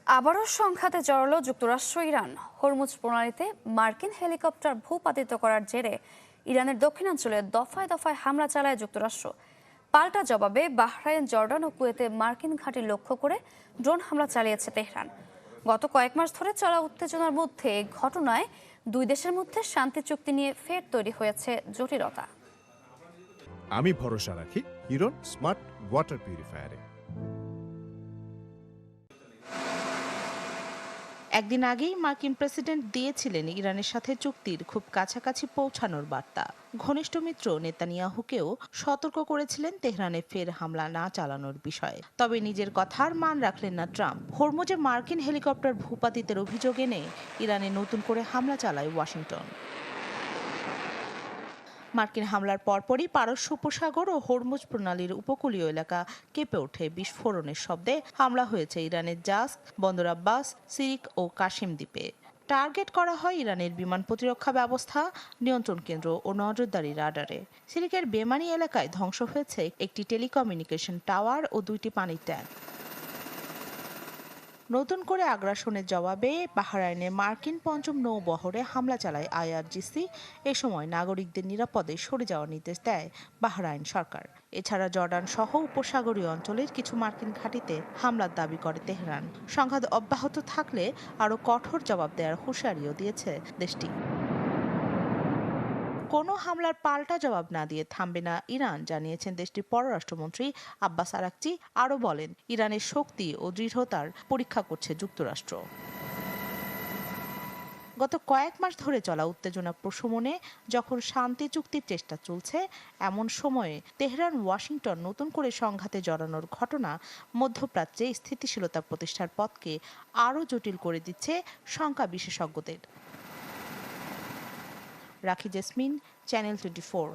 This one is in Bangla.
আবারও সংঘাতে জড়ালো যুক্তরাষ্ট্র ইরান। হরমুজ প্রণালীতে মার্কিন হেলিকপ্টার ভূপাতিত করার জেরে ইরানের দক্ষিণাঞ্চলে দফায় দফায় হামলা চালায় যুক্তরাষ্ট্র। পাল্টা জবাবে বাহরাইন, জর্ডান ও কুয়েতে মার্কিন ঘাঁটি লক্ষ্য করে ড্রোন হামলা চালিয়েছে তেহরান। গত কয়েক মাস ধরে চলা উত্তেজনার মধ্যে ঘটনায় দুই দেশের মধ্যে শান্তি চুক্তি নিয়ে ফের তৈরি হয়েছে জটিলতা। আমি ভরসা রাখি হিরন স্মার্ট ওয়াটার পিউরিফায়ারে। একদিন আগেই মার্কিন প্রেসিডেন্ট দিয়েছিলেন ইরানের সাথে চুক্তির খুব কাছাকাছি পৌঁছানোর বার্তা। ঘনিষ্ঠ মিত্র নেতানিয়াহুকেও সতর্ক করেছিলেন তেহরানে ফের হামলা না চালানোর বিষয়ে। তবে নিজের কথার মান রাখলেন না ট্রাম্প। হরমুজে মার্কিন হেলিকপ্টার ভূপাতিতের অভিযোগ এনে ইরানে নতুন করে হামলা চালায় ওয়াশিংটন। মার্কিন হামলার পরপরই পারস্য উপসাগর ও হরমুজ প্রণালীর উপকূলীয় এলাকা কেঁপে ওঠে বিস্ফোরণের শব্দে। হামলা হয়েছে ইরানের জাস্ক, বন্দর আব্বাস, সিরিক ও কাশিম দ্বীপে। টার্গেট করা হয় ইরানের বিমান প্রতিরক্ষা ব্যবস্থা, নিয়ন্ত্রণ কেন্দ্র ও নজরদারি রাডারে। সিরিকের বেমানি এলাকায় ধ্বংস হয়েছে একটি টেলিকমিউনিকেশন টাওয়ার ও 2টি পানির ট্যাঙ্ক। নতুন করে আগ্রাসনের জবাবে বাহরাইনে মার্কিন পঞ্চম নৌবহরে হামলা চালায় আইআরজিসি। এ সময় নাগরিকদের নিরাপদে সরে যাওয়ার নির্দেশ দেয় বাহরাইন সরকার। এছাড়া জর্ডান সহ উপসাগরীয় অঞ্চলের কিছু মার্কিন ঘাঁটিতে হামলার দাবি করে তেহরান। সংঘাত অব্যাহত থাকলে আরও কঠোর জবাব দেওয়ার হুঁশিয়ারিও দিয়েছে দেশটি। কোনো হামলার পাল্টা জবাব না দিয়ে থামবে না ইরান, জানিয়েছেন দেশটির পররাষ্ট্রমন্ত্রী আব্বাস আরাকচি। আরও বলেন, ইরানের শক্তি ও দৃঢ়তার পরীক্ষা করছে যুক্তরাষ্ট্র। গত কয়েক মাস ধরে চলা উত্তেজনা প্রশমনে যখন শান্তি চুক্তির চেষ্টা চলছে, এমন সময়ে তেহরান ওয়াশিংটন নতুন করে সংঘাতে জড়ানোর ঘটনা মধ্যপ্রাচ্যে স্থিতিশীলতা প্রতিষ্ঠার পথকে আরও জটিল করে দিচ্ছে শঙ্কা বিশেষজ্ঞদের। রাখি জেসমিন, চ্যানেল 24।